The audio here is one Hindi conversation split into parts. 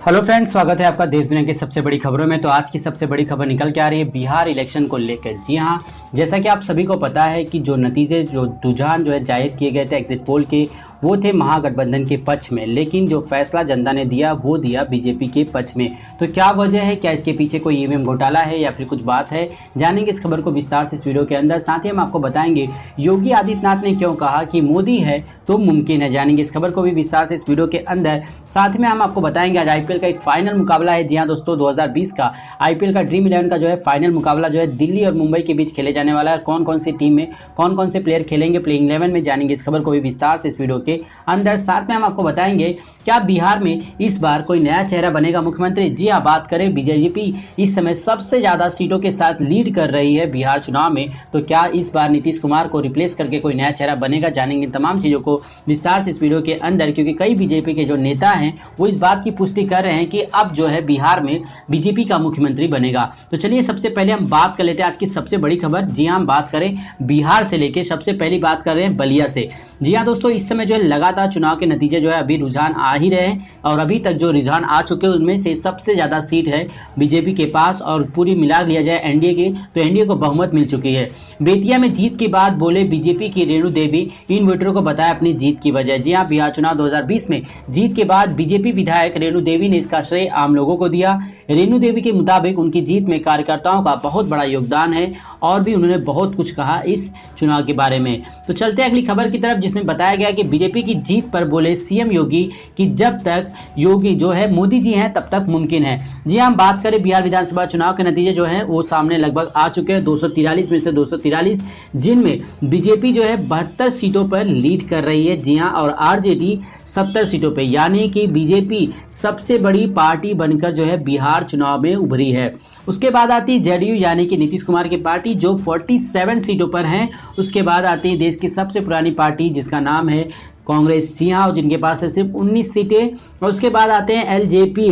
हेलो फ्रेंड्स, स्वागत है आपका देश दुनिया की सबसे बड़ी खबरों में। तो आज की सबसे बड़ी खबर निकल के आ रही है बिहार इलेक्शन को लेकर। जी हां, जैसा कि आप सभी को पता है कि जो नतीजे जो रुझान जो है जाहिर किए गए थे एग्जिट पोल के, वो थे महागठबंधन के पक्ष में, लेकिन जो फैसला जनता ने दिया वो दिया बीजेपी के पक्ष में। तो क्या वजह है, क्या इसके पीछे कोई ईवीएम घोटाला है या फिर कुछ बात है, जानेंगे इस खबर को विस्तार से इस वीडियो के अंदर। साथ ही हम आपको बताएंगे योगी आदित्यनाथ ने क्यों कहा कि मोदी है तो मुमकिन है, जानेंगे इस खबर को भी विस्तार से इस वीडियो के अंदर। साथ में हम आपको बताएंगे आज आईपीएल का एक फाइनल मुकाबला है। जी हाँ दोस्तों, 2020 का आईपीएल का ड्रीम 11 का जो है फाइनल मुकाबला जो है दिल्ली और मुंबई के बीच खेले जाने वाला है। कौन कौन सी टीम में कौन कौन से प्लेयर खेलेंगे प्लेइंग 11 में, जानेंगे इस खबर को भी विस्तार से इस वीडियो के अंदर। साथ में हम आपको बताएंगे क्या बिहार में इस बार कोई नया चेहरा बनेगा मुख्यमंत्री। जी हाँ, बात करें बीजेपी इस समय सबसे ज्यादा सीटों के साथ लीड कर रही है बिहार चुनाव में, तो क्या इस बार नीतीश कुमार को रिप्लेस करके कोई नया चेहरा बनेगा, जानेंगे तमाम चीजों को विस्तार से इस वीडियो के अंदर। क्योंकि कई बीजेपी के जो नेता हैं वो इस बात की पुष्टि कर रहे हैं कि अब जो है बिहार में बीजेपी का मुख्यमंत्री बनेगा। तो चलिए सबसे पहले हम बात कर लेते हैं आज की सबसे बड़ी खबर। जी हाँ, हम बात करें बिहार से लेके सबसे पहली बात कर रहे हैं बलिया से। जी हाँ दोस्तों, इस समय जो है लगातार चुनाव के नतीजे जो है अभी रुझान आ ही रहे हैं और अभी तक जो रुझान आ चुके हैं उनमें से सबसे ज्यादा सीट है बीजेपी के पास और पूरी मिला लिया जाए एनडीए की तो एनडीए को बहुमत मिल चुकी है। बेतिया में जीत के बाद बोले बीजेपी की रेणु देवी, इन वोटरों को बताया अपनी जीत की वजह। जी हाँ, बिहार चुनाव 2020 में जीत के बाद बीजेपी विधायक रेणु देवी ने इसका श्रेय आम लोगों को दिया। रेणु देवी के मुताबिक उनकी जीत में कार्यकर्ताओं का बहुत बड़ा योगदान है और भी उन्होंने बहुत कुछ कहा इस चुनाव के बारे में। तो चलते हैं अगली खबर की तरफ, जिसमें बताया गया कि बीजेपी की जीत पर बोले सीएम योगी कि जब तक योगी जो है मोदी जी हैं तब तक मुमकिन है। जी हम बात करें बिहार विधानसभा चुनाव के नतीजे जो हैं वो सामने लगभग आ चुके हैं। 243 में से 243, जिनमें बीजेपी जो है 72 सीटों पर लीड कर रही है। जी हाँ, और आरजेडी 70 सीटों पे, यानी कि बीजेपी सबसे बड़ी पार्टी बनकर जो है बिहार चुनाव में उभरी है। उसके बाद आती है जेडीयू यानी कि नीतीश कुमार की पार्टी जो 47 सीटों पर हैं। उसके बाद आती है देश की सबसे पुरानी पार्टी जिसका नाम है कांग्रेस, जी हाँ, जिनके पास है सिर्फ 19 सीटें। और उसके बाद आते हैं एलजेपी,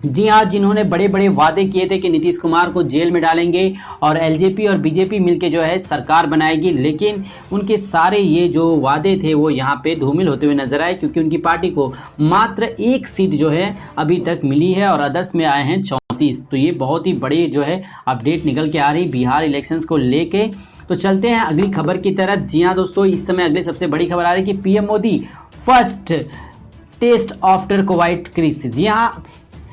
जी हाँ, जिन्होंने बड़े बड़े वादे किए थे कि नीतीश कुमार को जेल में डालेंगे और एलजेपी और बीजेपी मिलके जो है सरकार बनाएगी, लेकिन उनके सारे ये जो वादे थे वो यहाँ पे धूमिल होते हुए नजर आए, क्योंकि उनकी पार्टी को मात्र एक सीट जो है अभी तक मिली है और अदर्स में आए हैं 34। तो ये बहुत ही बड़ी जो है अपडेट निकल के आ रही बिहार इलेक्शंस को लेके। तो चलते हैं अगली खबर की तरफ। जी हाँ दोस्तों, इस समय अगली सबसे बड़ी खबर आ रही है कि PM Modi first test after Covid crisis. जी हाँ,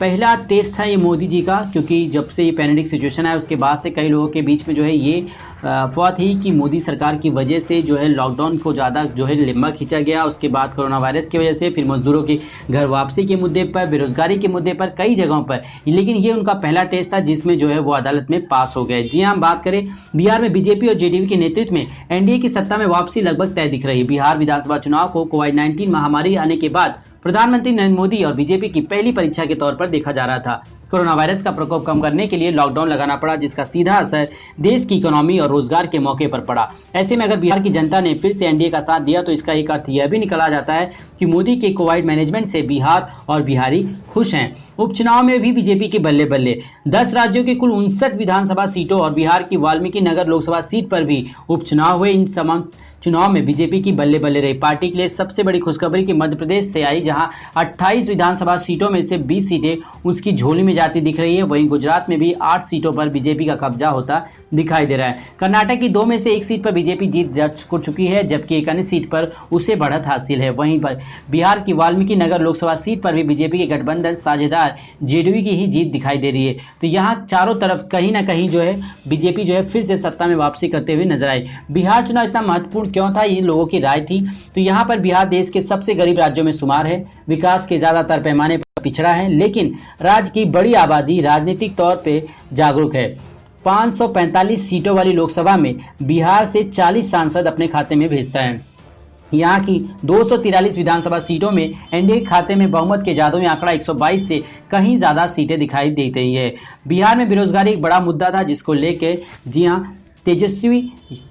पहला टेस्ट है ये मोदी जी का, क्योंकि जब से ये पैंडेमिक सिचुएशन है उसके बाद से कई लोगों के बीच में जो है ये अफवाह थी कि मोदी सरकार की वजह से जो है लॉकडाउन को ज़्यादा जो है लंबा खींचा गया। उसके बाद कोरोना वायरस की वजह से, फिर मजदूरों की घर वापसी के मुद्दे पर, बेरोजगारी के मुद्दे पर, कई जगहों पर, लेकिन ये उनका पहला टेस्ट था जिसमें जो है वो अदालत में पास हो गए। जी हाँ, हम बात करें बिहार में बीजेपी और जेडीयू के नेतृत्व में एनडीए की सत्ता में वापसी लगभग तय दिख रही है। बिहार विधानसभा चुनाव को कोविड-19 महामारी आने के बाद प्रधानमंत्री नरेंद्र मोदी और बीजेपी की पहली परीक्षा के तौर पर देखा जा रहा था। कोरोना वायरस का प्रकोप कम करने के लिए लॉकडाउन लगाना पड़ा, जिसका सीधा असर देश की इकोनॉमी और रोजगार के मौके पर पड़ा। ऐसे में अगर बिहार की जनता ने फिर से एनडीए का साथ दिया तो इसका एक अर्थ यह भी निकला जाता है कि मोदी के कोविड मैनेजमेंट से बिहार और बिहारी खुश हैं। उपचुनाव में भी बीजेपी के बल्ले बल्ले, 10 राज्यों की कुल 59 विधानसभा सीटों और बिहार की वाल्मीकि नगर लोकसभा सीट पर भी उपचुनाव हुए। इन तमाम चुनाव में बीजेपी की बल्ले बल्ले रही। पार्टी के लिए सबसे बड़ी खुशखबरी की मध्य प्रदेश से आई, जहां 28 विधानसभा सीटों में से 20 सीटें उसकी झोली में जाती दिख रही है। वहीं गुजरात में भी 8 सीटों पर बीजेपी का कब्जा होता दिखाई दे रहा है। कर्नाटक की 2 में से 1 सीट पर बीजेपी जीत दर्ज कर चुकी है, जबकि एक अन्य सीट पर उसे बढ़त हासिल है। वहीं पर बिहार की वाल्मीकि नगर लोकसभा सीट पर भी बीजेपी के गठबंधन साझेदार जेडीयू की ही जीत दिखाई दे रही है। तो यहाँ चारों तरफ कहीं ना कहीं जो है बीजेपी जो है फिर से सत्ता में वापसी करते हुए नजर आई। बिहार चुनाव इतना महत्वपूर्ण क्यों था, ये लोगों की राय थी। तो यहाँ पर बिहार देश के सबसे गरीब राज्यों में शुमार है, विकास के ज्यादातर पैमाने पर पिछड़ा है, लेकिन राज्य की बड़ी आबादी राजनीतिक तौर पे जागरूक है। 545 सीटों वाली लोकसभा में बिहार से 40 सांसद अपने खाते में भेजता है। यहाँ की 243 विधानसभा सीटों में एनडीए खाते में बहुमत के जादू में आंकड़ा 122 से कहीं ज्यादा सीटें दिखाई देती है। बिहार में बेरोजगारी एक बड़ा मुद्दा था, जिसको लेके जी हाँ तेजस्वी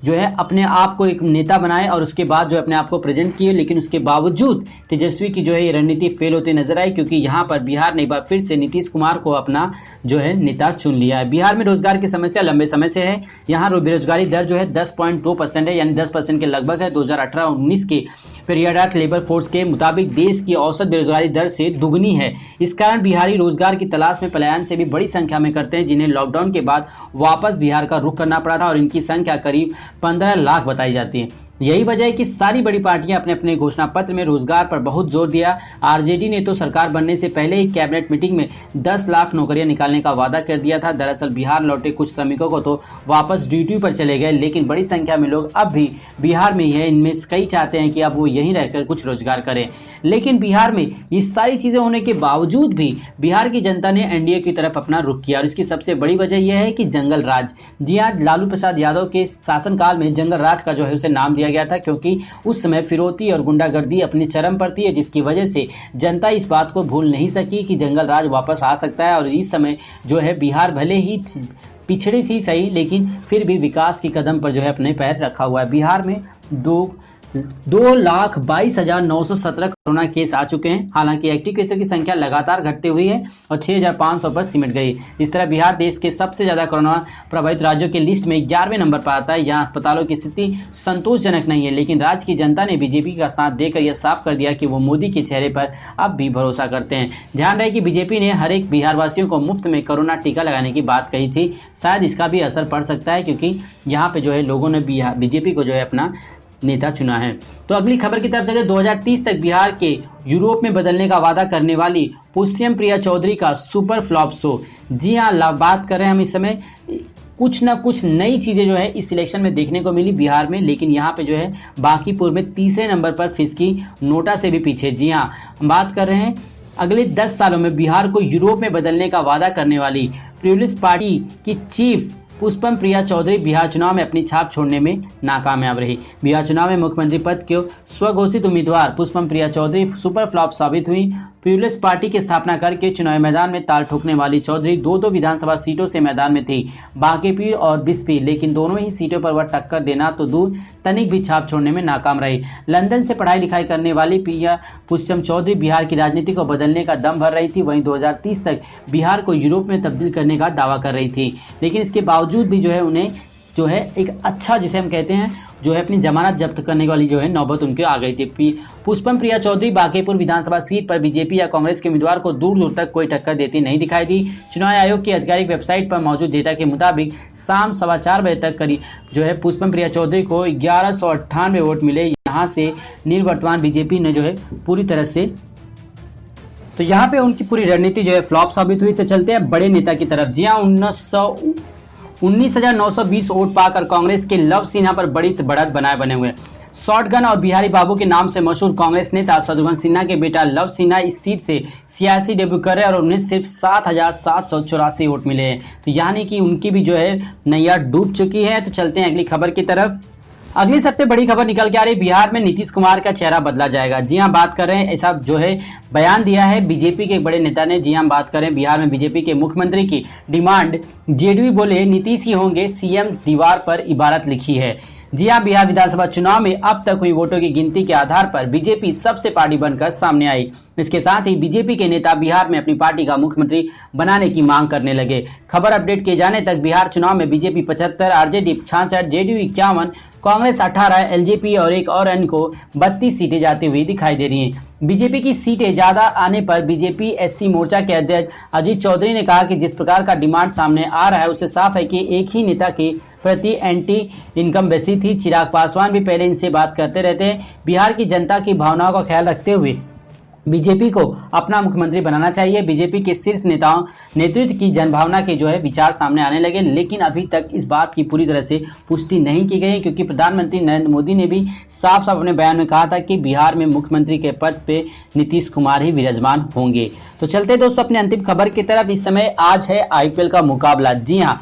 जो है अपने आप को एक नेता बनाए और उसके बाद जो है अपने आप को प्रेजेंट किए, लेकिन उसके बावजूद तेजस्वी की जो है ये रणनीति फेल होती नजर आई, क्योंकि यहाँ पर बिहार ने एक बार फिर से नीतीश कुमार को अपना जो है नेता चुन लिया है। बिहार में रोजगार की समस्या लंबे समय से है। यहाँ बेरोजगारी दर जो है 10.2% है, यानी 10% के लगभग है। 2018-19 के पीरियड लेबर फोर्स के मुताबिक देश की औसत बेरोजगारी दर से दुगनी है। इस कारण बिहारी रोजगार की तलाश में पलायन से भी बड़ी संख्या में करते हैं, जिन्हें लॉकडाउन के बाद वापस बिहार का रुख करना पड़ा था और इनकी संख्या करीब 15 लाख बताई जाती है। यही वजह है कि सारी बड़ी पार्टियां अपने अपने घोषणा पत्र में रोजगार पर बहुत जोर दिया। आरजेडी ने तो सरकार बनने से पहले ही कैबिनेट मीटिंग में 10 लाख नौकरियां निकालने का वादा कर दिया था। दरअसल बिहार लौटे कुछ श्रमिकों को तो वापस ड्यूटी पर चले गए, लेकिन बड़ी संख्या में लोग अब भी बिहार में ही है। इनमें कई चाहते हैं कि अब वो यहीं रहकर कुछ रोजगार करें, लेकिन बिहार में ये सारी चीजें होने के बावजूद भी बिहार की जनता ने एनडीए की तरफ अपना रुख किया और इसकी सबसे बड़ी वजह यह है कि जंगल राज। जी हाँ, लालू प्रसाद यादव के शासनकाल में जंगल राज का जो है उसे नाम दिया गया था, क्योंकि उस समय फिरौती और गुंडागर्दी अपने चरम पर थी, जिसकी वजह से जनता इस बात को भूल नहीं सकी कि जंगल राज वापस आ सकता है। और इस समय जो है बिहार भले ही पिछड़ी थी सही, लेकिन फिर भी विकास की कदम पर जो है अपने पैर रखा हुआ है। बिहार में 2,22,917 कोरोना केस आ चुके हैं। हालांकि एक्टिव केसों की संख्या लगातार घटती हुई है और 6,500 पर सिमट गई। इस तरह बिहार देश के सबसे ज्यादा कोरोना प्रभावित राज्यों की लिस्ट में 11वें नंबर पर आता है। यहाँ अस्पतालों की स्थिति संतोषजनक नहीं है, लेकिन राज्य की जनता ने बीजेपी का साथ देकर यह साफ कर दिया कि वो मोदी के चेहरे पर अब भी भरोसा करते हैं। ध्यान रहे कि बीजेपी ने हर एक बिहार वासियों को मुफ्त में कोरोना टीका लगाने की बात कही थी। शायद इसका भी असर पड़ सकता है, क्योंकि यहाँ पे जो है लोगों ने बीजेपी को जो है अपना नेता चुना है। तो अगली खबर की तरफ चलते 2030 तक बिहार के यूरोप में बदलने का वादा करने वाली पुष्यम प्रिया चौधरी का सुपर फ्लॉप शो। जी हाँ, बात कर रहे हैं हम इस समय कुछ ना कुछ नई चीजें जो है इस इलेक्शन में देखने को मिली बिहार में, लेकिन यहाँ पे जो है बांकीपुर में तीसरे नंबर पर फिसकी, नोटा से भी पीछे। जी हाँ, हम बात कर रहे हैं अगले 10 सालों में बिहार को यूरोप में बदलने का वादा करने वाली पीपुल्स पार्टी की चीफ पुष्पम प्रिया चौधरी बिहार चुनाव में अपनी छाप छोड़ने में नाकामयाब रही। बिहार चुनाव में मुख्यमंत्री पद के स्वघोषित उम्मीदवार पुष्पम प्रिया चौधरी सुपर फ्लॉप साबित हुई। पीपुल्स पार्टी की स्थापना करके चुनावी मैदान में ताल ठोकने वाली चौधरी दो विधानसभा सीटों से मैदान में थी, बांकीपुर और बिस्फी, लेकिन दोनों ही सीटों पर वह टक्कर देना तो दूर तनिक भी छाप छोड़ने में नाकाम रही। लंदन से पढ़ाई लिखाई करने वाली प्रिया पुष्यम चौधरी बिहार की राजनीति को बदलने का दम भर रही थी। वहीं 2030 तक बिहार को यूरोप में तब्दील करने का दावा कर रही थी, लेकिन इसके बावजूद भी जो है उन्हें जो है एक अच्छा, जिसे हम कहते हैं, जो है अपनी जमानत जब्त करने वाली जो है नौबत उनके आ गई थी। पुष्पम प्रिया चौधरी बांकीपुर विधानसभा सीट पर बीजेपी या कांग्रेस के उम्मीदवार को दूर दूर तक कोई टक्कर देती नहीं दिखाई दी। चुनाव आयोग की आधिकारिक वेबसाइट पर मौजूद डेटा के मुताबिक शाम 4:15 बजे तक करीब जो है पुष्पम प्रिया चौधरी को 1198 वोट मिले। यहाँ से निवर्तमान बीजेपी ने जो है पूरी तरह से, तो यहाँ पे उनकी पूरी रणनीति जो है फ्लॉप साबित हुई। तो चलते हैं बड़े नेता की तरफ। जी हाँ, 19,920 वोट पाकर कांग्रेस के लव सिन्हा पर बड़ी बढ़त बने हुए। शॉटगन और बिहारी बाबू के नाम से मशहूर कांग्रेस नेता शत्रुघ्न सिन्हा के बेटा लव सिन्हा इस सीट से सियासी डेब्यू कर रहे हैं और उन्हें सिर्फ 7,784 वोट मिले हैं। तो यानी कि उनकी भी जो है नैया डूब चुकी है। तो चलते हैं अगली खबर की तरफ। अगली सबसे बड़ी खबर निकल के आ रही है, बिहार में नीतीश कुमार का चेहरा बदला जाएगा। जी हां, बात कर रहे हैं, ऐसा जो है बयान दिया है बीजेपी के एक बड़े नेता ने। जी हां, बात करें बिहार में बीजेपी के मुख्यमंत्री की डिमांड, जेडीयू बोले नीतीश ही होंगे सीएम, दीवार पर इबारत लिखी है। जी हां, बिहार विधानसभा चुनाव में अब तक हुई वोटों की गिनती के आधार पर बीजेपी सबसे पार्टी बनकर सामने आई। इसके साथ ही बीजेपी के नेता बिहार में अपनी पार्टी का मुख्यमंत्री बनाने की मांग करने लगे। खबर अपडेट किए जाने तक बिहार चुनाव में BJP 75, RJD 66, JDU 51, Congress 18, LJP और एक और अन्य को 32 सीटें जाती हुई दिखाई दे रही हैं। बीजेपी की सीटें ज्यादा आने पर बीजेपी एससी मोर्चा के अध्यक्ष अजीत चौधरी ने कहा कि जिस प्रकार का डिमांड सामने आ रहा है उससे साफ है कि एक ही नेता के प्रति एंटी इनकम बेसी थी। चिराग पासवान भी पहले इनसे बात करते रहते हैं। बिहार की जनता की भावनाओं का ख्याल रखते हुए बीजेपी को अपना मुख्यमंत्री बनाना चाहिए। बीजेपी के शीर्ष नेताओं नेतृत्व की जनभावना के जो है विचार सामने आने लगे, लेकिन अभी तक इस बात की पूरी तरह से पुष्टि नहीं की गई, क्योंकि प्रधानमंत्री नरेंद्र मोदी ने भी साफ साफ अपने बयान में कहा था कि बिहार में मुख्यमंत्री के पद पे नीतीश कुमार ही विराजमान होंगे। तो चलते दोस्तों अपने अंतिम खबर की तरफ। इस समय आज है आईपीएल का मुकाबला। जी हाँ,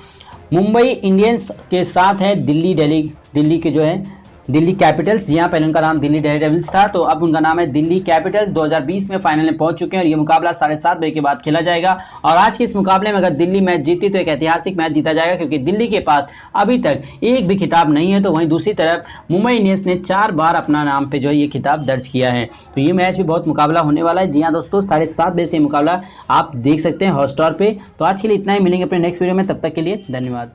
मुंबई इंडियंस के साथ है दिल्ली के जो है दिल्ली कैपिटल्स। जी हाँ, पहले उनका नाम दिल्ली डेयरडेविल्स था, तो अब उनका नाम है दिल्ली कैपिटल्स। 2020 में फाइनल में पहुंच चुके हैं और ये मुकाबला 7:30 बजे के बाद खेला जाएगा। और आज के इस मुकाबले में अगर दिल्ली मैच जीती तो एक ऐतिहासिक मैच जीता जाएगा, क्योंकि दिल्ली के पास अभी तक एक भी खिताब नहीं है। तो वहीं दूसरी तरफ मुंबई इंडियंस ने 4 बार अपना नाम पे जो है ये खिताब दर्ज किया है। तो ये मैच भी बहुत मुकाबला होने वाला है। जी हाँ दोस्तों, 7:30 बजे से मुकाबला आप देख सकते हैं हॉटस्टार पे। तो आज के लिए इतना ही, मिलेंगे अपने नेक्स्ट वीडियो में, तब तक के लिए धन्यवाद।